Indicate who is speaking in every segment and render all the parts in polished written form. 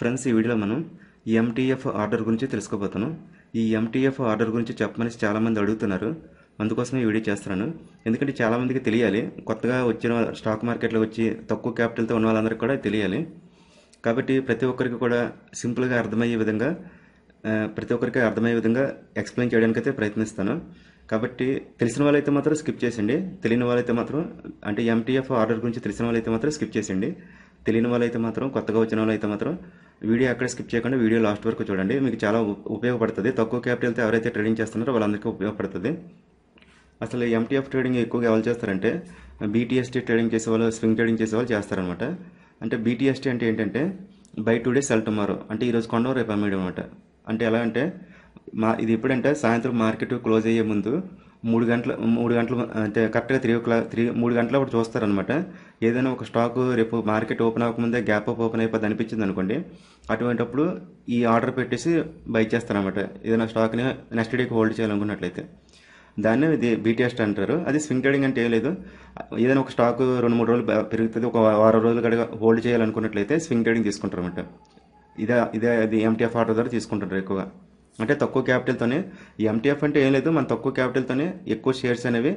Speaker 1: Friends, ఈ వీడియోలో మనం ఎంటీఎఫ్ ఆర్డర్ గురించి తెలుసుకోబోతున్నాం. ఈ ఎంటీఎఫ్ ఆర్డర్ గురించి చెప్పమని చాలామంది అడుగుతున్నారు. అందుకోసమే ఈ వీడియో చేస్తున్నాను. ఎందుకంటే చాలామందికి తెలియాలి, కొత్తగా వచ్చిన స్టాక్ మార్కెట్లో వచ్చి తక్కువ క్యాపిటల్తో ఉన్న వాళ్ళందరికీ కూడా తెలియాలి. కాబట్టి ప్రతి ఒక్కరికి కూడా సింపుల్గా అర్థమయ్యే విధంగా ఎక్స్ప్లెయిన్ చేయడానికి అయితే ప్రయత్నిస్తాను. కాబట్టి తెలిసిన వాళ్ళైతే మాత్రం స్కిప్ చేయండి, తెలియని వాళ్ళైతే మాత్రం అంటే ఎంటీఎఫ్ ఆర్డర్ గురించి తెలిసిన వాళ్ళైతే మాత్రం స్కిప్ చేయండి. తెలియని వాళ్ళైతే మాత్రం, కొత్తగా వచ్చిన వాళ్ళైతే మాత్రం వీడియో అక్కడ స్కిప్ చేయకుండా వీడియో లాస్ట్ వరకు చూడండి. మీకు చాలా ఉపయోగపడుతుంది. తక్కువ క్యాపిటల్తో ఎవరైతే ట్రేడింగ్ చేస్తున్నారో వాళ్ళందరికీ ఉపయోగపడుతుంది. అసలు ఎంటీఎఫ్ ట్రేడింగ్ ఎక్కువగా ఎవరు చేస్తారంటే బీటీఎస్టీ ట్రేడింగ్ చేసేవాళ్ళు, స్వింగ్ ట్రేడింగ్ చేసేవాళ్ళు చేస్తారనమాట. అంటే బీటీఎస్టీ అంటే ఏంటంటే బై టుడే సెల్ టుమారో, అంటే ఈరోజు కొండ రేపు అమ్మేయడం అనమాట. అంటే ఎలా అంటే ఇది ఎప్పుడంటే సాయంత్రం మార్కెట్ క్లోజ్ అయ్యే ముందు 3 గంటలు అంటే కరెక్ట్గా 3 గంటల అప్పుడు చూస్తారనమాట. ఏదైనా ఒక స్టాక్ రేపు మార్కెట్ ఓపెన్ అవ్వకముందే గ్యాప్ అప్ ఓపెన్ అయిపోద్ది అనిపించింది అనుకోండి, అటువంటిప్పుడు ఈ ఆర్డర్ పెట్టేసి బై చేస్తారనమాట. ఏదైనా స్టాక్ని నెక్స్ట్ డేకి హోల్డ్ చేయాలనుకున్నట్లయితే దాన్నే ఇది బీటీఎస్టీ అంటారు. అది స్వింగ్ ట్రేడింగ్ అంటే ఏం లేదు, ఏదైనా ఒక స్టాక్ 2-3 రోజులు పెరుగుతుంది, ఒక వారం రోజులు కనుక హోల్డ్ చేయాలనుకున్నట్లయితే స్వింగ్ ట్రేడింగ్ తీసుకుంటారు అనమాట. ఇదే అది ఎంటీఎఫ్ ఆర్డర్ ద్వారా తీసుకుంటారు ఎక్కువగా. అంటే తక్కువ క్యాపిటల్తోనే ఎంటీఎఫ్ అంటే ఏం లేదు, మన తక్కువ క్యాపిటల్తోనే ఎక్కువ షేర్స్ అనేవి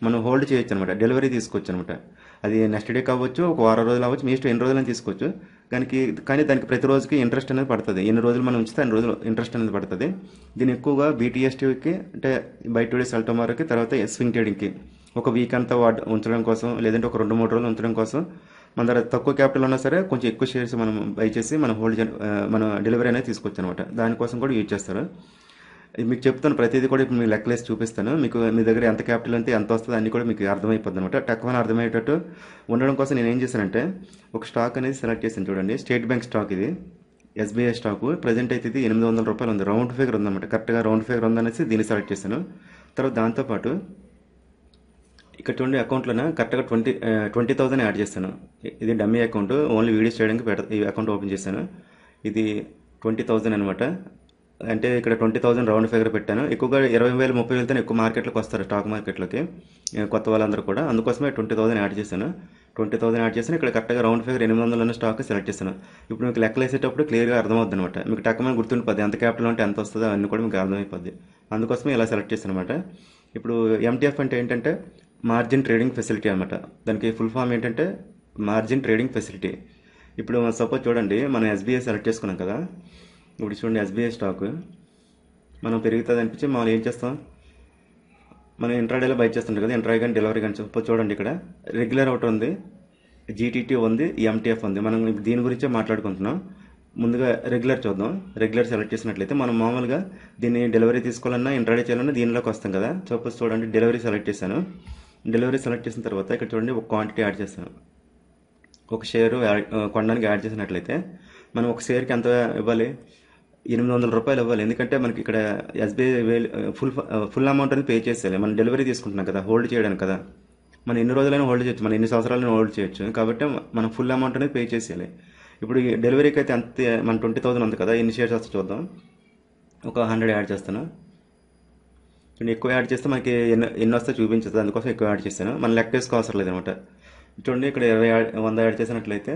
Speaker 1: మనం హోల్డ్ చేయొచ్చు అనమాట, డెలివరీ తీసుకోవచ్చు అనమాట. అది నెక్స్ట్ డే కావచ్చు, ఒక వారం రోజులు అవ్వచ్చు, మీ ఇష్టం ఎన్ని రోజులని తీసుకోవచ్చు. కానీ దానికి ప్రతి రోజుకి ఇంట్రెస్ట్ అనేది పడుతుంది. ఎన్ని రోజులు మనం ఉంచితే అన్ని రోజులు ఇంట్రెస్ట్ అనేది పడుతుంది. దీన్ని ఎక్కువగా బీటీఎస్టీకి అంటే బై టుడే సెల్ టుమారోకి, తర్వాత స్వింగ్ ట్రేడింగ్కి ఒక వీక్ అంతా ఉంచడం కోసం, లేదంటే ఒక 2-3 రోజులు ఉంచడం కోసం మన దగ్గర తక్కువ క్యాపిటల్ ఉన్నా సరే కొంచెం ఎక్కువ షేర్స్ మనం బై చేసి మన డెలివరీ అనేది తీసుకోవచ్చు అనమాట. దానికోసం కూడా యూజ్ చేస్తారు. మీకు చెప్తాను, ప్రతిదీ కూడా ఇప్పుడు మీకు లెక్కలేసి చూపిస్తాను. మీకు మీ దగ్గర ఎంత క్యాపిటల్ అంతే ఎంత వస్తుందో అన్నీ కూడా మీకు అర్థమైపోద్ది అనమాట. తక్కువ అర్థమయ్యేటట్టు ఉండడం కోసం నేను ఏం చేశానంటే ఒక స్టాక్ అనేది సెలెక్ట్ చేశాను. చూడండి, స్టేట్ బ్యాంక్ స్టాక్, ఇది ఎస్బీఐ స్టాక్. ప్రజెంట్ అయితే ఇది 800 రూపాయలు ఉంది, రౌండ్ ఫిగర్ ఉందన్నమాట. కరెక్ట్గా రౌండ్ ఫిగర్ ఉందనేసి దీన్ని సెలెక్ట్ చేశాను. తర్వాత దాంతోపాటు ఇక్కడ చూడండి, అకౌంట్లోనే కరెక్ట్గా 20,000 యాడ్ చేస్తాను. ఇది డమ్మీ అకౌంట్, ఓన్లీ వీడియోస్ చేయడానికి ఈ అకౌంట్ ఓపెన్ చేశాను. ఇది 20,000 అనమాట. అంటే ఇక్కడ 20,000 రౌండ్ ఫిగర్ పెట్టాను. ఎక్కువగా 20,000 30,000తో ఎక్కువ మార్కెట్లోకి వస్తారు, స్టాక్ మార్కెట్లోకి కొత్త వాళ్ళందరూ కూడా. అందుకోసమే 20,000 యాడ్ చేశాను. 20,000 యాడ్ చేశాను. ఇక్కడ కరెక్ట్గా రౌండ్ ఫిగర్ 800 ఉన్న స్టాక్ సెలెక్ట్ చేశాను. ఇప్పుడు మీకు లెక్కలు వేసేటప్పుడు క్లియర్గా అర్థమవుతుంది అనమాట. మీకు టక్కమని గుర్తుండిపోద్ది, ఎంత క్యాపిటల్ అంటే ఎంత వస్తుందో అన్నీ కూడా మీకు అర్థమైపోద్ది. అందుకోసమే ఇలా సెలెక్ట్ చేశాను అనమాట. ఇప్పుడు ఎంటీఎఫ్ అంటే ఏంటంటే మార్జిన్ ట్రేడింగ్ ఫెసిలిటీ అనమాట. దానికి ఫుల్ ఫామ్ ఏంటంటే మార్జిన్ ట్రేడింగ్ ఫెసిలిటీ. ఇప్పుడు సపోజ్ చూడండి, మనం ఎస్బీఐ సెలెక్ట్ చేసుకున్నాం కదా. ఇప్పుడు చూడండి, ఎస్బీఐ స్టాక్ మనం పెరుగుతుంది అనిపించి మనం ఏం చేస్తాం, మనం ఇంట్రాడేలో బై చేస్తుంటాం కదా, ఇంట్రా కానీ డెలివరీ కానీ. సపోజ్ చూడండి, ఇక్కడ రెగ్యులర్ ఒకటి ఉంది, జీటీటీ ఉంది, ఎంటీఎఫ్ ఉంది. మనం దీని గురించే మాట్లాడుకుంటున్నాం. ముందుగా రెగ్యులర్ చూద్దాం. రెగ్యులర్ సెలెక్ట్ చేసినట్లయితే మనం మామూలుగా దీన్ని డెలివరీ తీసుకోవాలన్నా ఇంట్రాడే చేయాలన్నా దీనిలోకి వస్తాం కదా. సపోజ్ చూడండి, డెలివరీ సెలెక్ట్ చేశాను. డెలివరీ సెలెక్ట్ చేసిన తర్వాత ఇక్కడ చూడండి, ఒక క్వాంటిటీ యాడ్ చేస్తాను. ఒక షేరు కొనడానికి యాడ్ చేసినట్లయితే మనం ఒక షేర్కి ఎంత ఇవ్వాలి, 800 రూపాయలు ఇవ్వాలి. ఎందుకంటే మనకి ఇక్కడ ఎస్బీఐ ఫుల్ అమౌంట్ అనేది పే చేసేయాలి. మనం డెలివరీ తీసుకుంటున్నాం కదా, హోల్డ్ చేయడానికి కదా. మనం ఎన్ని రోజులైనా హోల్డ్ చేయొచ్చు, మనం ఎన్ని సంవత్సరాలైనా హోల్డ్ చేయొచ్చు. కాబట్టి మనం ఫుల్ అమౌంట్ అనేది పే చేసేయాలి. ఇప్పుడు ఈ డెలివరీకి అయితే అంతే, మన 20,000 ఉంది కదా, ఎన్ని షేర్స్ వస్తే చూద్దాం. ఒక 100 యాడ్ చేస్తాను. ఎక్కువ యాడ్ చేస్తే మనకి ఎన్ని వస్తే చూపించదు, అందుకోసం ఎక్కువ యాడ్ చేస్తాను. మనం లెక్క వేసుకో అవసరం లేదనమాట. చూడండి, ఇక్కడ 100 యాడ్ చేసినట్లయితే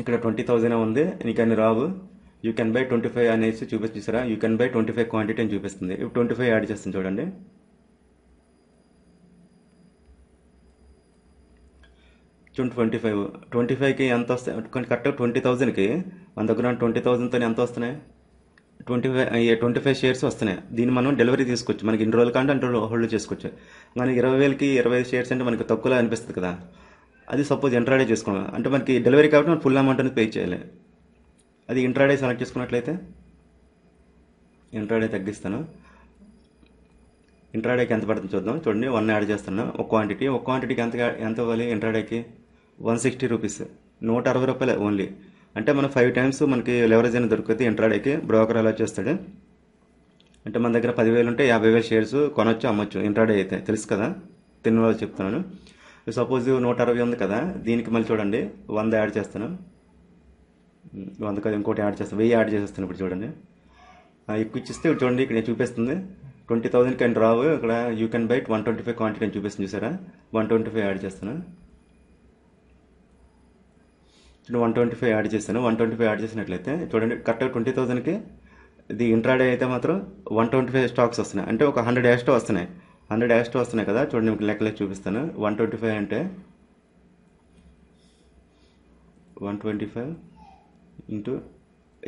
Speaker 1: ఇక్కడ 20,000 ఉంది, నీకు అన్ని రావు. యూ కెన్ బై 25 అనేసి చూపిస్తారా, యూ కెన్ బై 25 క్వాంటిటీ అని చూపిస్తుంది. ఇప్పుడు 25 యాడ్ చేస్తాను. చూడండి, చూడండి 25కి ఎంత వస్తాయి కరెక్ట్గా 20,000కి మన దగ్గర 20,000తో ఎంత వస్తున్నాయి, 25 షేర్స్ వస్తున్నాయి. దీన్ని మనం డెలివరీ తీసుకోవచ్చు. మనకి ఇన్ని రోజులు కంటే అంటే హోల్డ్ చేసుకోవచ్చు. మనకి 20,000కి 25 షేర్స్ అంటే మనకి తక్కువలో అనిపిస్తుంది కదా. అది సపోజ్ ఇంట్రాడే చేసుకున్నాం అంటే మనకి డెలివరీ కాబట్టి మనం ఫుల్ అమౌంట్ అనేది పే చేయాలి. అది ఇంట్రాడే సెలెక్ట్ చేసుకున్నట్లయితే ఇంట్రాడే తగ్గిస్తాను. ఇంట్రాడేకి ఎంత పడుతుంది చూద్దాం. చూడండి, 1 యాడ్ చేస్తాను. ఒక క్వాంటిటీకి ఎంత ఇవ్వాలి ఇంట్రాడేకి, 160 రూపీస్, 160 రూపాయలు ఓన్లీ. అంటే మనం 5 టైమ్స్ మనకి లెవరేజ్ అనేది దొరుకుతుంది ఇంట్రాడేకి. బ్రోకర్ అలా చేస్తాడు. అంటే మన దగ్గర 10,000 ఉంటే 50,000 షేర్స్ కొనొచ్చు, అమ్మొచ్చు ఇంట్రాడే అయితే. తెలుసు కదా, తిన్న వాళ్ళు చెప్తున్నాను. సపోజ్ 160 ఉంది కదా, దీనికి మళ్ళీ చూడండి 100 యాడ్ చేస్తాను. 100 కదా, ఇంకోటి యాడ్ చేస్తాను, 1000 యాడ్ చేసేస్తాను. ఇప్పుడు చూడండి, ఎక్కువ ఇచ్చిస్తే ఇప్పుడు చూడండి, ఇక్కడ చూపిస్తుంది 20,000కి అని రావు. ఇక్కడ యూ కెన్ బై 125 క్వాంటిటీ అని చూపిస్తుంది. చూసారా, 125 యాడ్ చేస్తాను. చూడండి 125 యాడ్ చేశాను. 125 యాడ్ చేసినట్లయితే చూడండి కరెక్ట్గా 20,000కి ఇది ఇంట్రాడే అయితే మాత్రం 125 స్టాక్స్ వస్తున్నాయి. అంటే ఒక 100 యాస్టో వస్తున్నాయి. 100 యాస్టో వస్తున్నాయి కదా. చూడండి మీకు లెక్కలే చూపిస్తాను. 125 అంటే 125 ఇంటూ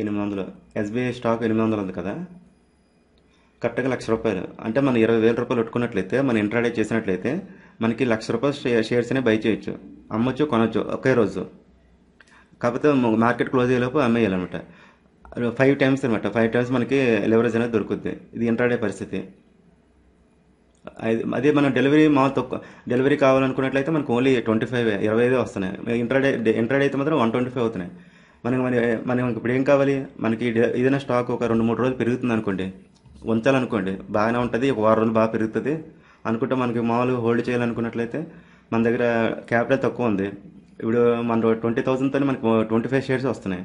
Speaker 1: 800. ఎస్బీఐ స్టాక్ 800 ఉంది కదా. కరెక్ట్గా ₹1,00,000. అంటే మనం 20,000 రూపాయలు పెట్టుకున్నట్లయితే మనం ఇంట్రాడే చేసినట్లయితే మనకి ₹1,00,000 షేర్స్ అనేవి బై చేయొచ్చు, అమ్మొచ్చు, కొనొచ్చు ఒకే రోజు. కాకపోతే మార్కెట్ క్లోజ్ అయ్యేలోపు అమ్మేయాలన్నమాట. 5 టైమ్స్ అనమాట. 5 టైమ్స్ మనకి లెవరేజ్ అనేది దొరుకుద్ది. ఇది ఇంట్రాడే పరిస్థితి. అదే మనం డెలివరీ కావాలనుకున్నట్లయితే మనకు ఓన్లీ 25 వస్తున్నాయి. ఇంట్రాడే అయితే మాత్రం 125 అవుతున్నాయి. మనం ఇప్పుడు ఏం కావాలి, మనకి ఏదైనా స్టాక్ ఒక 2-3 రోజులు పెరుగుతుంది అనుకోండి, ఉంచాలనుకోండి, బాగానే ఉంటుంది, ఒక వారం రోజులు బాగా పెరుగుతుంది అనుకుంటే మనకి మామూలుగా హోల్డ్ చేయాలనుకున్నట్లయితే మన దగ్గర క్యాపిటల్ తక్కువ ఉంది. ఇప్పుడు మన 20,000తో మనకు 25 షేర్స్ వస్తున్నాయి.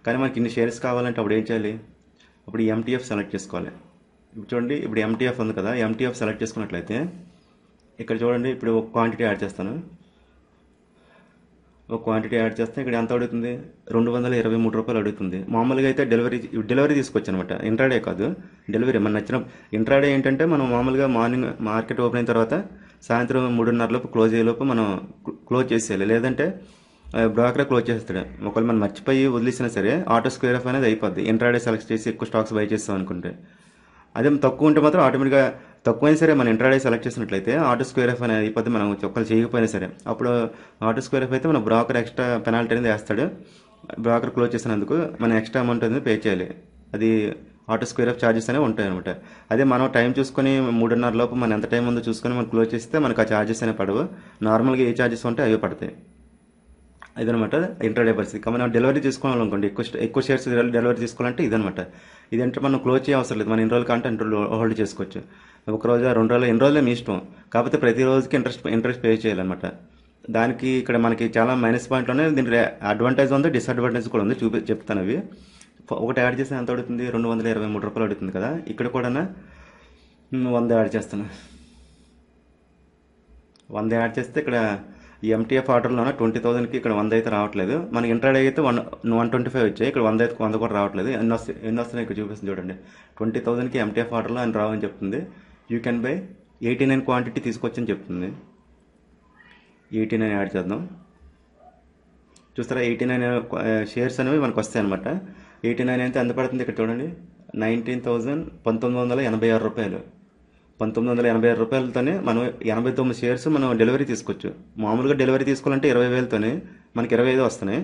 Speaker 1: కానీ మనకి ఇన్ని షేర్స్ కావాలంటే అప్పుడు ఏం చేయాలి, అప్పుడు ఎంటీఎఫ్ సెలెక్ట్ చేసుకోవాలి. ఇప్పుడు చూడండి, ఇప్పుడు ఎంటీఎఫ్ ఉంది కదా, ఎంటీఎఫ్ సెలెక్ట్ చేసుకున్నట్లయితే ఇక్కడ చూడండి, ఇప్పుడు ఒక క్వాంటిటీ యాడ్ చేస్తాను. ఒక క్వాంటిటీ యాడ్ చేస్తే ఇక్కడ ఎంత అడుగుతుంది, ₹223 అడుగుతుంది. మామూలుగా అయితే డెలివరీ తీసుకోవచ్చు అనమాట. ఇంట్రాడే కాదు, డెలివరీ మన నచ్చిన. ఇంట్రాడే ఏంటంటే మనం మామూలుగా మార్నింగ్ మార్కెట్ ఓపెన్ అయిన తర్వాత సాయంత్రం 3:30 లోపు క్లోజ్ అయ్యేలోపు మనం క్లోజ్ చేసేయాలి. లేదంటే బ్రోకర్ క్లోజ్ చేస్తాడు. ఒకవేళ మనం మర్చిపోయి వదిలేసినా సరే ఆటో స్క్వేర్ ఆఫ్ అనేది అయిపోద్ది. ఇంట్రాడే సెలెక్ట్ చేసి ఎక్కువ స్టాక్స్ బై చేస్తాం అనుకుంటే. అదే తక్కువ ఉంటే మాత్రం ఆటోమేటిక్గా తక్కువైనా సరే మనం ఇంట్రాడే సెలెక్ట్ చేసినట్లయితే ఆటో స్క్వేర్ ఆఫ్ అనేది అయిపోద్ది. మనం ఒక్కరు చేయకపోయినా సరే అప్పుడు ఆటో స్క్వేర్ ఆఫ్ అయితే మన బ్రోకర్ ఎక్స్ట్రా పెనాల్టీ అనేది వేస్తాడు. బ్రోకర్ క్లోజ్ చేసినందుకు మనం ఎక్స్ట్రా అమౌంట్ అనేది పే చేయాలి. అది ఆటో స్క్వేర్ ఆఫ్ ఛార్జెస్ అనేవి ఉంటాయి అనమాట. అదే మనం టైం చూసుకొని 3:30 లోపు మనం ఎంత టైం ఉందో చూసుకొని మనం క్లోజ్ చేస్తే మనకు ఆ ఛార్జెస్ అనేవి పడవు. నార్మల్గా ఏ ఛార్జెస్ ఉంటే అవి పడతాయి. ఇదనమాట ఇంట్రాడే పరిస్థితి. కాబట్టి మనం డెలివరీ తీసుకోవాలనుకోండి, ఎక్కువ షేర్స్ డెలివరీ తీసుకోవాలంటే ఇదనమాట. ఇదంటే మనం క్లోజ్ చేయ అవసరం లేదు. మనం ఎన్ని రోజులు కంటే అన్ని రోజులు హోల్డ్ చేసుకోవచ్చు. ఒక రోజు 2 రోజులు ఎన్ని రోజులే మీ ఇష్టం. కాకపోతే ప్రతి రోజుకి ఇంట్రెస్ట్ పే చేయాలన్నమాట. దానికి ఇక్కడ మనకి చాలా మైనస్ పాయింట్లోనే దీనికి అడ్వాంటేజ్ ఉంది, డిసడ్వాంటేజ్ కూడా ఉంది. చెప్తాను అవి. ఒకటి యాడ్ చేస్తే ఎంత అడుగుతుంది, ₹223 అడుగుతుంది కదా. ఇక్కడ కూడా 100 యాడ్ చేస్తాను. 100 యాడ్ చేస్తే ఇక్కడ ఈ ఎంటీఎఫ్ ఆర్డర్లోనే 20,000కి ఇక్కడ 100 అయితే రావట్లేదు. మనకి ఇంట్రాడే అయితే 125 వచ్చాయి. ఇక్కడ 100 కూడా రావట్లేదు. ఎన్ని వస్తున్నాయి ఇక్కడ చూపిస్తుంది చూడండి. 20,000కి ఎంటీఎఫ్ ఆర్డర్లో అని రావని చెప్తుంది. యూ కెన్ బై 89 క్వాంటిటీ తీసుకొచ్చని చెప్తుంది. 89 యాడ్ చేద్దాం. చూస్తారా, 89 షేర్స్ అనేవి మనకు వస్తాయి అనమాట. 89 అయితే ఎంత పడుతుంది ఇక్కడ చూడండి, 19,986 ₹1986తోనే మనం 89 షేర్స్ మనం డెలివరీ తీసుకోవచ్చు. మామూలుగా డెలివరీ తీసుకోవాలంటే 20,000తోనే మనకి 25 వస్తున్నాయి.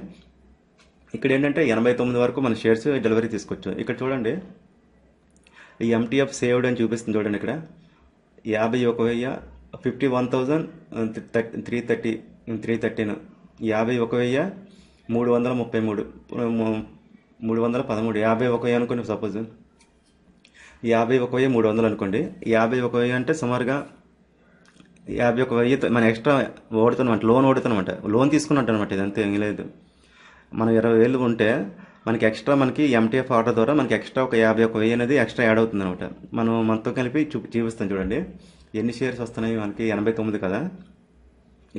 Speaker 1: ఇక్కడ ఏంటంటే 89 వరకు మన షేర్స్ డెలివరీ తీసుకోవచ్చు. ఇక్కడ చూడండి, ఈ ఎంటీఎఫ్ సేవ్డ్ అని చూపిస్తుంది చూడండి. ఇక్కడ 51,000 51,313 51,333 51,000 అనుకోండి. సపోజ్ 51,300 అనుకోండి. 51,000 అంటే సుమారుగా 51,000 మనం ఎక్స్ట్రా ఓడుతున్నమాట, లోన్ తీసుకున్నట్టు అనమాట. ఇదంతా ఏం లేదు. మనం 20,000 ఉంటే మనకి ఎక్స్ట్రా మనకి ఎంటీఎఫ్ ఆర్డర్ ద్వారా మనకి ఎక్స్ట్రా ఒక 51,000 అనేది ఎక్స్ట్రా యాడ్ అవుతుంది అనమాట. మనం మొత్తం కలిపి చూపిస్తాం చూడండి. ఎన్ని షేర్స్ వస్తున్నాయి మనకి, 89 కదా.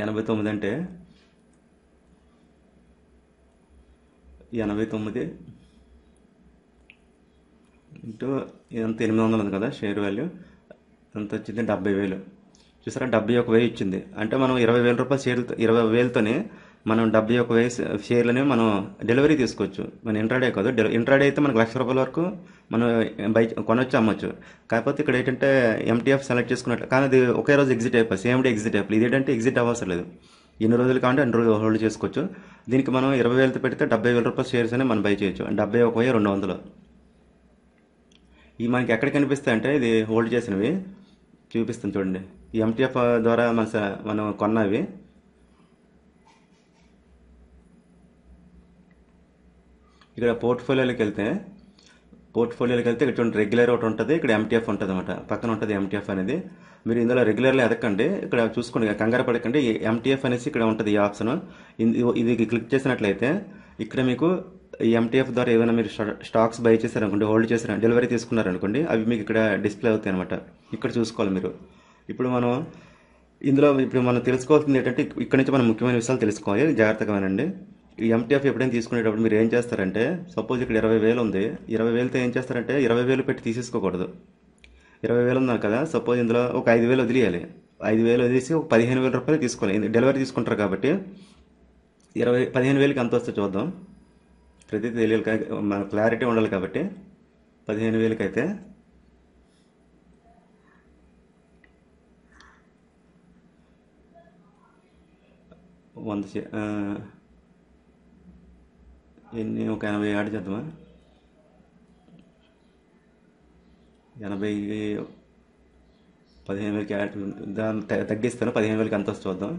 Speaker 1: 89 అంటే 89 ఇంటూ ఇదంతా 800 ఉంది కదా షేర్ వాల్యూ, ఎంత వచ్చింది 70,000. చూసారా, 71,000 ఇచ్చింది. అంటే మనం 20,000 షేర్లతో 20,000తోనే మనం 71,000 షేర్లని మనం డెలివరీ తీసుకోవచ్చు. మన ఇంట్రాడే కాదు. ఇంట్రాడే అయితే మనకు ₹1,00,000 వరకు మనం కొనొచ్చు, అమ్మొచ్చు. కాకపోతే ఇక్కడ ఏంటంటే ఎంటీఎఫ్ సెలెక్ట్ చేసుకున్నట్లు, కానీ అది ఒకే రోజు ఎగ్జిట్ అయిపోయి సేమ్ డే ఎగ్జిట్ అయిపోయి. ఇది ఏంటంటే ఎగ్జిట్ అవ్వసరం లేదు. ఎన్ని రోజులు కావాలంటే అన్ని రోజులు హోల్డ్ చేసుకోవచ్చు. దీనికి మనం 20,000తో పెడితే ₹70,000 షేర్స్ అని మనం బై చేయొచ్చు. 71,200. ఈ మనకి ఎక్కడ కనిపిస్తాయి అంటే ఇది హోల్డ్ చేసినవి చూపిస్తాను చూడండి. ఈ ఎంటీఎఫ్ ద్వారా మనం కొన్నవి ఇక్కడ పోర్ట్ఫోలియోలోకి వెళ్తే ఇక్కడ చూడండి, రెగ్యులర్ ఒకటి ఉంటుంది, ఇక్కడ ఎంటీఎఫ్ ఉంటుంది అనమాట. పక్కన ఉంటుంది ఎంటీఎఫ్ అనేది. మీరు ఇందులో రెగ్యులర్లో ఎదకండి, ఇక్కడ చూసుకోండి, కంగారు పడకండి. ఎంటీఎఫ్ అనేసి ఇక్కడ ఉంటుంది ఈ ఆప్షన్. ఇది క్లిక్ చేసినట్లయితే ఇక్కడ మీకు ఈ ఎంటీఎఫ్ ద్వారా ఏమైనా మీరు స్టాక్స్ బై చేశారనుకోండి, హోల్డ్ చేశారు, డెలివరీ తీసుకున్నారనుకోండి, అవి మీకు ఇక్కడ డిస్ప్లే అవుతాయి అనమాట. ఇక్కడ చూసుకోవాలి మీరు. ఇప్పుడు మనం తెలుసుకోవాల్సింది ఏంటంటే ఇక్కడ నుంచి మనం ముఖ్యమైన విషయాలు తెలుసుకోవాలి. జాగ్రత్తగా వినండి. ఎంటీఎఫ్ ఎప్పుడైనా తీసుకునేటప్పుడు మీరు ఏం చేస్తారంటే, సపోజ్ ఇక్కడ 20,000 ఉంది. 20,000తో ఏం చేస్తారంటే 20,000 పెట్టి తీసేసుకోకూడదు. 20,000 ఉన్నారు కదా, సపోజ్ ఇందులో ఒక 5,000 వదిలేయాలి. 5,000 వదిలేసి ఒక 15,000 రూపాయలు తీసుకోవాలి. డెలివరీ తీసుకుంటారు కాబట్టి 15,000కి ఎంత వస్తుందో చూద్దాం. ప్రతిదీ తెలియాలి, మన క్లారిటీ ఉండాలి కాబట్టి 15,000కి అయితే 100 ఎన్ని, ఒక 80 యాడ్ చేద్దామా? 80 15,000కి యాడ్, దాన్ని తగ్గిస్తాను. 15,000కి ఎంత వస్తుందో చూద్దాం.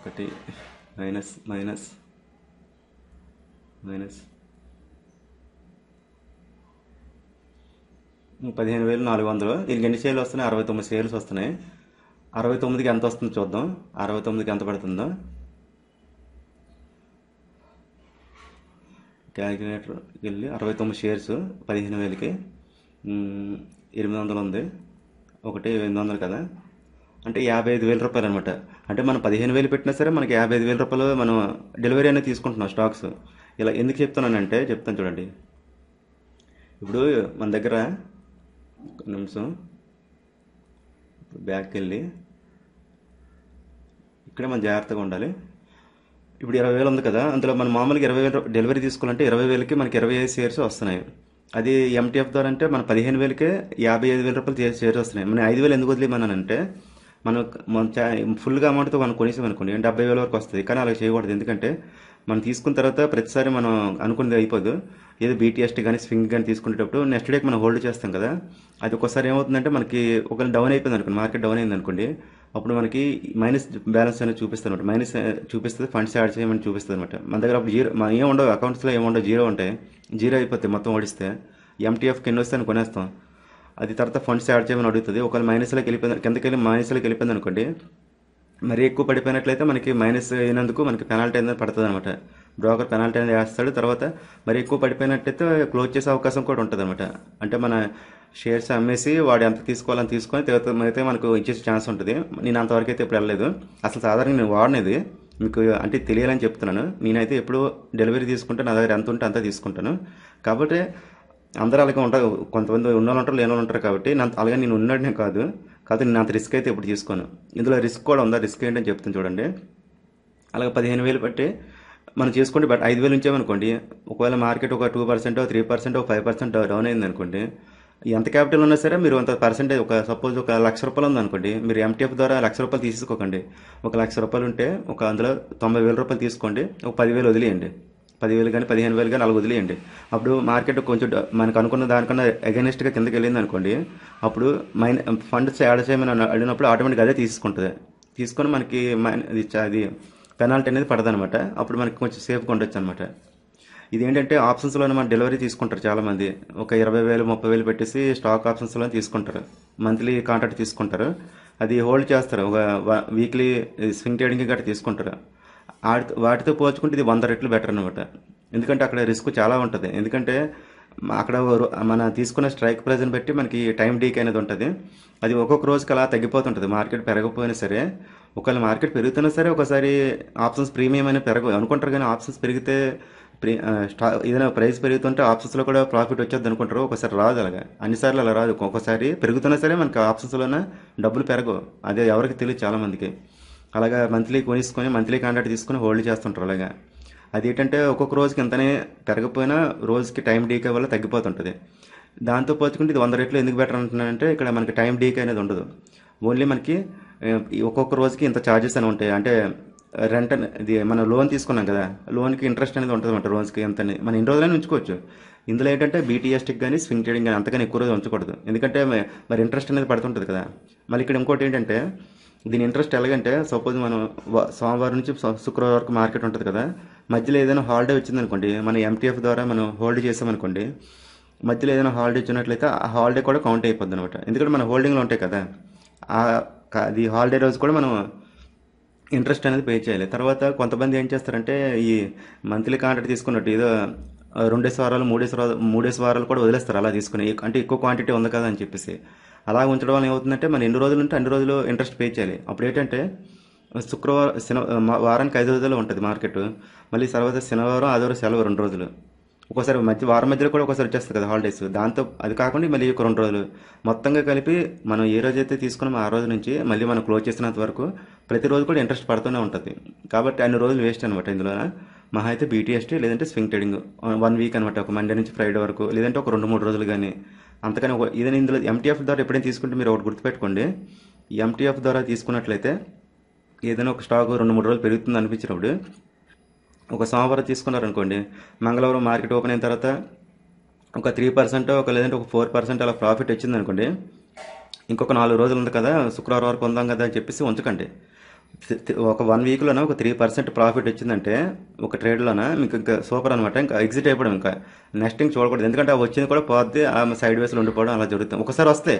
Speaker 1: 1 మైనస్ మైనస్ మైనస్ 15,400. దీనికి ఎన్ని షేర్లు వస్తున్నాయి? 69 షేర్స్ వస్తున్నాయి. 69కి ఎంత వస్తుందో చూద్దాం. 69కి ఎంత పడుతుందో క్యాలిక్యులేటర్కి వెళ్ళి 69 షేర్స్ 15,000కి 800 ఉంది. 800 కదా, అంటే 55,000 రూపాయలు అనమాట. అంటే మనం 15,000 పెట్టినా సరే మనకి 55,000 రూపాయలు మనం డెలివరీ అనేది తీసుకుంటున్నాం స్టాక్స్. ఇలా ఎందుకు చెప్తున్నానంటే చెప్తాను చూడండి. ఇప్పుడు మన దగ్గర ఒక నిమిషం బ్యాక్కి వెళ్ళి ఇక్కడే మనం జాగ్రత్తగా ఉండాలి. ఇప్పుడు 20,000 ఉంది కదా, అందులో మనం మామూలుగా 20,000 డెలివరీ తీసుకోవాలంటే 20,000కి మనకి 25 షేర్స్ వస్తున్నాయి. అది ఎంటీఎఫ్ ద్వారా అంటే మన 15,000కే 55,000 రూపాయలు షేర్స్ వస్తున్నాయి. మనం 5,000 ఎందుకు వదిలేమన్నానంటే మనం ఫుల్గా అమౌంట్తో మనం కొనేసాం అనుకోండి 70,000 వరకు వస్తుంది. కానీ అలా చేయకూడదు. ఎందుకంటే మనం తీసుకున్న తర్వాత ప్రతిసారి మనం అనుకున్నది అయిపోదు. ఏదో బీటీఎస్టీ కానీ స్వింగ్ కానీ తీసుకునేటప్పుడు నెక్స్ట్ డేకి మనం హోల్డ్ చేస్తాం కదా, అది ఒకసారి ఏమవుతుందంటే మనకి ఒకవేళ డౌన్ అయిపోయింది అనుకోండి, మార్కెట్ డౌన్ అయింది అనుకోండి, అప్పుడు మనకి మైనస్ బ్యాలెన్స్ అనేది చూపిస్తుంది అనమాట. మైనస్ చూపిస్తుంది, ఫండ్స్ యాడ్ చేయమని చూపిస్తుంది అనమాట. మన దగ్గర అప్పుడు జీరో, మన ఏముండవు అకౌంట్స్లో ఏముండవు, జీరో ఉంటాయి. జీరో అయిపోతాయి మొత్తం ఓడిస్తే. ఎంటీఎఫ్కి ఎన్ని వస్తే అని కొనేస్తాం. అది తర్వాత ఫండ్స్ యాడ్ చేయమని అడుగుతుంది. ఒకవేళ మైనస్లోకి వెళ్ళిపోయింది, కిందకి వెళ్ళి మైనస్లోకి వెళ్ళిపోయింది అనుకోండి, మరీ ఎక్కువ పడిపోయినట్లయితే మనకి మైనస్ అయినందుకు మనకి పెనాల్టీ అనేది పడుతుంది అనమాట. బ్రోకర్ పెనాల్టీ అనేది వేస్తాడు. తర్వాత మరి ఎక్కువ పడిపోయినట్లయితే క్లోజ్ చేసే అవకాశం కూడా ఉంటుంది అనమాట. అంటే మన షేర్స్ అమ్మేసి వాడు ఎంత తీసుకోవాలని తీసుకొని అయితే మనకు ఇచ్చే ఛాన్స్ ఉంటుంది. నేను అంతవరకు అయితే ఇప్పుడు వెళ్ళలేదు. అసలు సాధారణంగా నేను వాడినది మీకు అంటే తెలియాలని చెప్తున్నాను. నేనైతే ఎప్పుడు డెలివరీ తీసుకుంటే నా దగ్గర ఎంత ఉంటే అంతా తీసుకుంటాను. కాబట్టి అందరూ అలాగే ఉంటారు, కొంతమంది ఉన్న వాళ్ళు ఉంటారు, లేని వాళ్ళు ఉంటారు. కాబట్టి అలాగే నేను ఉన్నాడనే కాదు, కాబట్టి నేను అంత రిస్క్ అయితే ఇప్పుడు తీసుకోను. ఇందులో రిస్క్ కూడా ఉందా? రిస్క్ ఏంటని చెప్తాను చూడండి. అలాగే 15,000 బట్టి మనం చేసుకుంటే బట్ 5,000 ఉంచామనుకోండి, ఒకవేళ మార్కెట్ ఒక 2%, 3%, 5% డౌన్ అయింది అనుకోండి, ఎంత క్యాపిటల్ ఉన్నా సరే మీరు అంత పర్సెంటేజ్, ఒక సపోజ్ ఒక 1,00,000 రూపాయలు ఉందనుకోండి, మీరు ఎంటీఎఫ్ ద్వారా 1,00,000 రూపాయలు తీసుకోకండి. ఒక 1,00,000 రూపాయలు ఉంటే ఒక అందులో 90,000 రూపాయలు తీసుకోండి, ఒక 10,000 వదిలేయండి. 10,000 కానీ 15,000 కానీ అలా వదిలేయండి. అప్పుడు మార్కెట్ కొంచెం మనకు అనుకున్న దానికన్నా అగెనిస్ట్గా కిందకి వెళ్ళింది అనుకోండి, అప్పుడు ఫండ్స్ యాడ్ చేయమని అడిగినప్పుడు ఆటోమేటిక్గా అదే తీసుకుంటుంది. తీసుకొని మనకి అది పెనాల్టీ అనేది పడదనమాట. అప్పుడు మనకి కొంచెం సేఫ్గా ఉండొచ్చు అనమాట. ఇదేంటంటే ఆప్షన్స్లోనే మన డెలివరీ తీసుకుంటారు చాలామంది. ఒక 20,000, 30,000 పెట్టేసి స్టాక్ ఆప్షన్స్లో తీసుకుంటారు. మంత్లీ కాంట్రాక్ట్ తీసుకుంటారు. అది హోల్డ్ చేస్తారు. ఒక వీక్లీ స్వింగ్ ట్రేడింగ్ గట్రా తీసుకుంటారు. వాటితో పోల్చుకుంటే ఇది 100 రెట్లు బెటర్ అనమాట. ఎందుకంటే అక్కడ రిస్క్ చాలా ఉంటుంది. ఎందుకంటే అక్కడ మన తీసుకున్న స్ట్రైక్ ప్రైజ్ని బట్టి మనకి టైం డీకే అనేది ఉంటుంది. అది ఒక్కొక్క రోజుకి అలా తగ్గిపోతుంటుంది. మార్కెట్ పెరగకపోయినా సరే, ఒకవేళ మార్కెట్ పెరుగుతున్నా సరే ఒకసారి ఆప్షన్స్ ప్రీమియం అనేది అనుకుంటారు. కానీ ఆప్షన్స్ పెరిగితే ఏదైనా ప్రైస్ పెరుగుతుంటే ఆప్షన్స్లో కూడా ప్రాఫిట్ వచ్చేది అనుకుంటారు. ఒకసారి రాదు, అలాగా అన్నిసార్లు అలా రాదు. ఒక్కొక్కసారి పెరుగుతున్నా సరే మనకి ఆప్షన్స్లోనే డబ్బులు పెరగవు. అదే ఎవరికి తెలియదు చాలామందికి. అలాగా మంత్లీ కొనేసుకొని మంత్లీ కాంట్రాక్ట్ తీసుకొని హోల్డ్ చేస్తుంటారు. అలాగా అది ఏంటంటే ఒక్కొక్క రోజుకి ఎంతనే పెరగకపోయినా రోజుకి టైం డీకే వల్ల తగ్గిపోతుంటుంది. దాంతో పోల్చుకుంటే ఇది 100 రెట్లు ఎందుకు బెటర్ అంటున్నానంటే ఇక్కడ మనకి టైం డీకే అనేది ఉండదు. ఓన్లీ మనకి ఒక్కొక్క రోజుకి ఇంత ఛార్జెస్ అని ఉంటాయి. అంటే రెంట్ ఇది మనం లోన్ తీసుకున్నాం కదా, లోన్కి ఇంట్రెస్ట్ అనేది ఉంటుంది అన్నమాట. రోజుకి ఎంత మనం ఇన్ని రోజులైనా ఉంచుకోవచ్చు. ఇందులో ఏంటంటే బీటీఎస్టీకి కానీ స్వింగ్ ట్రేడింగ్ కానీ అంతగానే ఎక్కువ రోజు ఉంచకూడదు. ఎందుకంటే మరి ఇంట్రెస్ట్ అనేది పడుతుంటుంది కదా. మళ్ళీ ఇక్కడ ఇంకోటి ఏంటంటే దీని ఇంట్రెస్ట్ ఎలాగంటే, సపోజ్ మనం సోమవారం నుంచి శుక్రవారం వరకు మార్కెట్ ఉంటుంది కదా, మధ్యలో ఏదైనా హాలిడే వచ్చిందనుకోండి, మన ఎంటీఎఫ్ ద్వారా మనం హోల్డ్ చేసామనుకోండి, మధ్యలో ఏదైనా హాలిడే ఇచ్చినట్లయితే ఆ హాలిడే కూడా కౌంట్ అయిపోద్ది అనమాట. ఎందుకంటే మన హోల్డింగ్లో ఉంటాయి కదా, అది హాలిడే రోజు కూడా మనం ఇంట్రెస్ట్ అనేది పే చేయాలి. తర్వాత కొంతమంది ఏం చేస్తారంటే ఈ మంత్లీ కాంట్రాక్ట్ తీసుకున్నట్టు ఏదో 2 వారాలు 3 వారాలు కూడా వదిలేస్తారు అలా తీసుకుని, అంటే ఎక్కువ క్వాంటిటీ ఉంది కదా అని చెప్పేసి. అలా ఉంచడం వల్ల ఏమవుతుందంటే మనం ఎన్ని రోజులు ఉంటే అన్ని రోజులు ఇంట్రెస్ట్ పే చేయాలి. అప్పుడు ఏంటంటే శుక్రవారం వారానికి 5 రోజులు ఉంటుంది మార్కెట్. మళ్ళీ తర్వాత శనివారం ఆదివారం సెలవు 2 రోజులు. ఒక్కోసారి వారం మధ్యలో కూడా ఒకసారి వచ్చేస్తుంది కదా హాలిడేస్. దాంతో అది కాకుండా మళ్ళీ ఒక 2 రోజులు మొత్తంగా కలిపి మనం ఏ రోజైతే తీసుకున్నామో ఆ రోజు నుంచి మళ్ళీ మనం క్లోజ్ చేసినంత వరకు ప్రతిరోజు కూడా ఇంట్రెస్ట్ పడుతూనే ఉంటుంది. కాబట్టి అన్ని రోజులు వేస్ట్ అనమాట. ఇందులో మహా అయితే బీటీఎస్టీ లేదంటే స్వింగ్ ట్రేడింగ్ 1 వీక్ అనమాట. ఒక మండే నుంచి ఫ్రైడే వరకు, లేదంటే ఒక 2-3 రోజులు కానీ. అంతకని ఏదైనా ఇందులో ఎంటీఎఫ్ ద్వారా ఎప్పుడైనా తీసుకుంటే మీరు ఒకటి గుర్తుపెట్టుకోండి. ఈ ఎంటీఎఫ్ ద్వారా తీసుకున్నట్లయితే ఏదైనా ఒక స్టాక్ 2-3 రోజులు పెరుగుతుంది అనిపించినప్పుడు ఒక సోమవారం తీసుకున్నారనుకోండి, మంగళవారం మార్కెట్ ఓపెన్ అయిన తర్వాత ఒక 3% ఒక లేదంటే ఒక 4% అలా ప్రాఫిట్ వచ్చింది అనుకోండి, ఇంకొక 4 రోజులు ఉంది కదా శుక్రవారం వరకు ఉందాం కదా అని చెప్పేసి ఉంచకండి. ఒక 1 వీక్లోనే ఒక 3% ప్రాఫిట్ వచ్చిందంటే ఒక ట్రేడ్లోన మీకు ఇంకా సూపర్ అనమాట. ఇంకా ఎగ్జిట్ అయిపోవడం, ఇంకా నెక్స్ట్ ఇంక చూడకూడదు. ఎందుకంటే ఆ వచ్చింది కూడా పోద్ది, ఆ సైడ్ వేస్లో ఉండిపోవడం అలా జరుగుతుంది. ఒకసారి వస్తే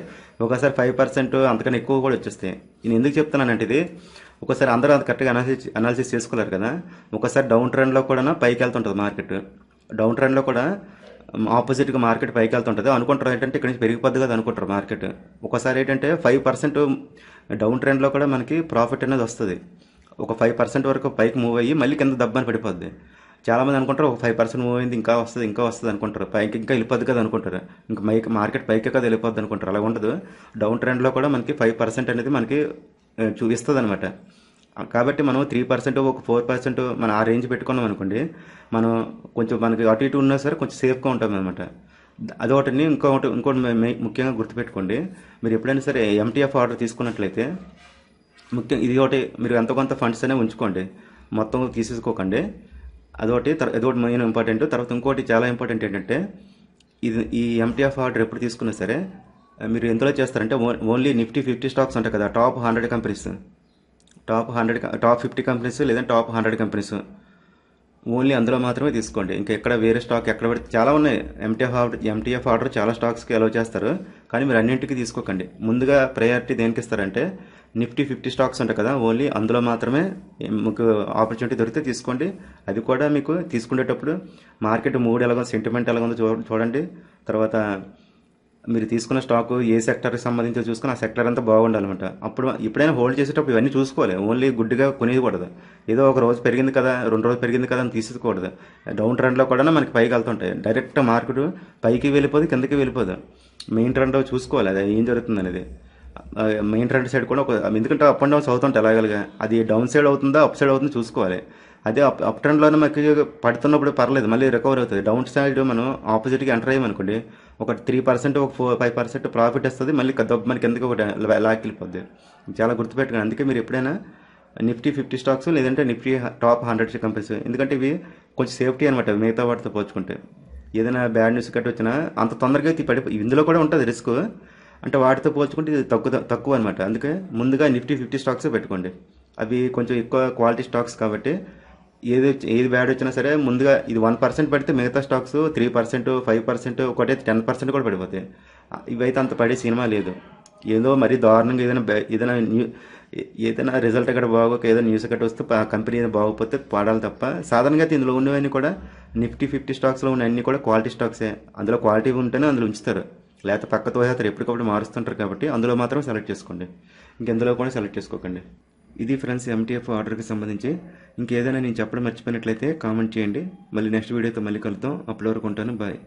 Speaker 1: ఒకసారి 5% అంతకన్నా ఎక్కువ కూడా వచ్చేస్తాయి. నేను ఎందుకు చెప్తున్నానంటే ఇది ఒకసారి అందరూ అది కరెక్ట్గా అనాలిసిస్ చేసుకోలేరు కదా. ఒకసారి డౌన్ ట్రెండ్లో కూడా పైకి వెళ్తుంటుంది మార్కెట్. డౌన్ ట్రెండ్లో కూడా ఆపోజిట్గా మార్కెట్ పైకి వెళ్తుంటుంది. అనుకుంటారు ఏంటంటే ఇక్కడ నుంచి పెరిగిపోద్ది కదా అనుకుంటారు మార్కెట్. ఒకసారి ఏంటంటే 5% డౌన్ ట్రెండ్లో కూడా మనకి ప్రాఫిట్ అనేది వస్తుంది. ఒక 5% వరకు పైకి మూవ్ అయ్యి మళ్ళీ కింద దబ్బని పడిపోద్ది. చాలామంది అనుకుంటారు ఒక 5% మూవ్ అయింది ఇంకా వస్తుంది అనుకుంటారు. పైకి ఇంకా వెళ్ళిపోద్ది కదా అనుకుంటారు. ఇంకా మార్కెట్ పైకి కదా వెళ్ళిపోద్ది అనుకుంటారు. అలా ఉండదు. డౌన్ ట్రెండ్లో కూడా మనకి 5% అనేది మనకి చూపిస్తుంది అనమాట. కాబట్టి మనం 3% ఒక 4% మనం ఆ రేంజ్ పెట్టుకున్నాం అనుకోండి, మనం కొంచెం మనకి అటు ఇటు ఉన్నా సరే కొంచెం సేఫ్గా ఉంటాం అనమాట. అదొకటి. ఇంకోటి ముఖ్యంగా గుర్తుపెట్టుకోండి. మీరు ఎప్పుడైనా సరే ఎంటీఎఫ్ ఆర్డర్ తీసుకున్నట్లయితే ఇది ఒకటి, మీరు ఎంతో కొంత ఫండ్స్ అనేవి ఉంచుకోండి, మొత్తం తీసేసుకోకండి. అదొకటి మెయిన్ ఇంపార్టెంట్. తర్వాత ఇంకోటి చాలా ఇంపార్టెంట్ ఏంటంటే ఈ ఎంటీఎఫ్ ఆర్డర్ ఎప్పుడు తీసుకున్నా సరే మీరు ఎంతలో చేస్తారంటే ఓన్లీ నిఫ్టీ 50 స్టాక్స్ ఉంటాయి కదా, టాప్ 100 కంపెనీస్, టాప్ 50 కంపెనీస్ లేదా టాప్ 100 కంపెనీస్, ఓన్లీ అందులో మాత్రమే తీసుకోండి. ఇంకా ఎక్కడ వేరే స్టాక్ ఎక్కడ పెడితే చాలా ఉన్నాయి. ఎంటీఎఫ్ ఆర్డర్ చాలా స్టాక్స్కి అలౌ చేస్తారు, కానీ మీరు అన్నింటికి తీసుకోకండి. ముందుగా ప్రయారిటీ దేనికి ఇస్తారంటే నిఫ్టీ 50 స్టాక్స్ ఉంటాయి కదా, ఓన్లీ అందులో మాత్రమే మీకు ఆపర్చునిటీ దొరికితే తీసుకోండి. అది కూడా మీకు తీసుకునేటప్పుడు మార్కెట్ మూడ్ ఎలాగో, సెంటిమెంట్ ఎలాగో చూడండి. తర్వాత మీరు తీసుకున్న స్టాక్ ఏ సెక్టర్కి సంబంధించి చూసుకుని ఆ సెక్టర్ అంతా బాగుండాలన్నమాట. అప్పుడు ఎప్పుడైనా హోల్డ్ చేసేటప్పుడు ఇవన్నీ చూసుకోవాలి. ఓన్లీ గుడ్డిగా కొనేయకూడదు. ఏదో ఒక రోజు పెరిగింది కదా, 2 రోజులు పెరిగింది కదా అని తీసుకోకూడదు. డౌన్ ట్రెండ్లో కూడా మనకి పైకి వెళ్తుంటాయి. డైరెక్ట్ మార్కెట్ పైకి వెళ్ళిపోదు, కిందకి వెళ్ళిపోదు. మెయిన్ ట్రెండ్ చూసుకోవాలి, అది ఏం జరుగుతుంది అనేది. మెయిన్ ట్రెండ్ సైడ్ కూడా ఎందుకంటే అప్ అండ్ డౌన్స్ అవుతుంటాయి ఎలాగలుగా, అది డౌన్ సైడ్ అవుతుందా అప్ సైడ్ అవుతుందో చూసుకోవాలి. అదే అప్ ట్రెండ్లోనే మనకి పడుతున్నప్పుడు పర్లేదు, మళ్ళీ రికవర్ అవుతుంది. డౌన్ సైడ్ మనం ఆపోజిట్గా ఎంటర్ అయ్యామనుకోండి, ఒక 3% ఒక 5% ప్రాఫిట్ వస్తుంది, మళ్ళీ మనకి ఎందుకు ఒకటి లాక్కెళ్ళిపోద్ది. చాలా గుర్తుపెట్టుకోండి. అందుకే మీరు ఎప్పుడైనా నిఫ్టీ 50 స్టాక్స్ లేదంటే నిఫ్టీ టాప్ 100 కంపెనీస్, ఎందుకంటే ఇవి కొంచెం సేఫ్టీ అనమాట మిగతా వాటితో పోల్చుకుంటే. ఏదైనా బ్యాడ్ న్యూస్ కట్టి వచ్చినా అంత తొందరగా ఇందులో కూడా ఉంటుంది రిస్క్, అంటే వాటితో పోల్చుకుంటే ఇది తక్కువ అనమాట. అందుకే ముందుగా నిఫ్టీ 50 స్టాక్స్ పెట్టుకోండి. అవి కొంచెం ఎక్కువ క్వాలిటీ స్టాక్స్ కాబట్టి ఏది బ్యాడ్ వచ్చినా సరే ముందుగా ఇది 1% పడితే మిగతా స్టాక్స్ 3%, 5%, ఒకటైతే 10% కూడా పడిపోతాయి. ఇవైతే అంత పడే సినిమా లేదు. ఏదో మరీ దారుణంగా ఏదైనా రిజల్ట్ అక్కడ బాగోక ఏదైనా న్యూస్ అక్కడ వస్తే ఆ కంపెనీ బాగోకపోతే పాడాలి తప్ప, సాధారణంగా అయితే ఇందులో ఉన్నవన్నీ కూడా నిఫ్టీ 50 స్టాక్స్లో ఉన్న అన్ని కూడా క్వాలిటీ స్టాక్సే. అందులో క్వాలిటీ ఉంటేనే అందులో ఉంచుతారు, లేకపోతే పక్కతో వేస్తారు, ఎప్పటికప్పుడు మారుస్తుంటారు. కాబట్టి అందులో మాత్రం సెలెక్ట్ చేసుకోండి, ఇంకెందులో కూడా సెలెక్ట్ చేసుకోకండి. ఇది ఫ్రెండ్స్ ఎంటీఎఫ్ ఆర్డర్కి సంబంధించి. ఇంకేదైనా నేను చెప్పడం మర్చిపోయినట్లయితే కామెంట్ చేయండి. మళ్ళీ నెక్స్ట్ వీడియోతో మళ్ళీ కలుద్దాం. అప్పటి వరకు ఉంటాను. బాయ్.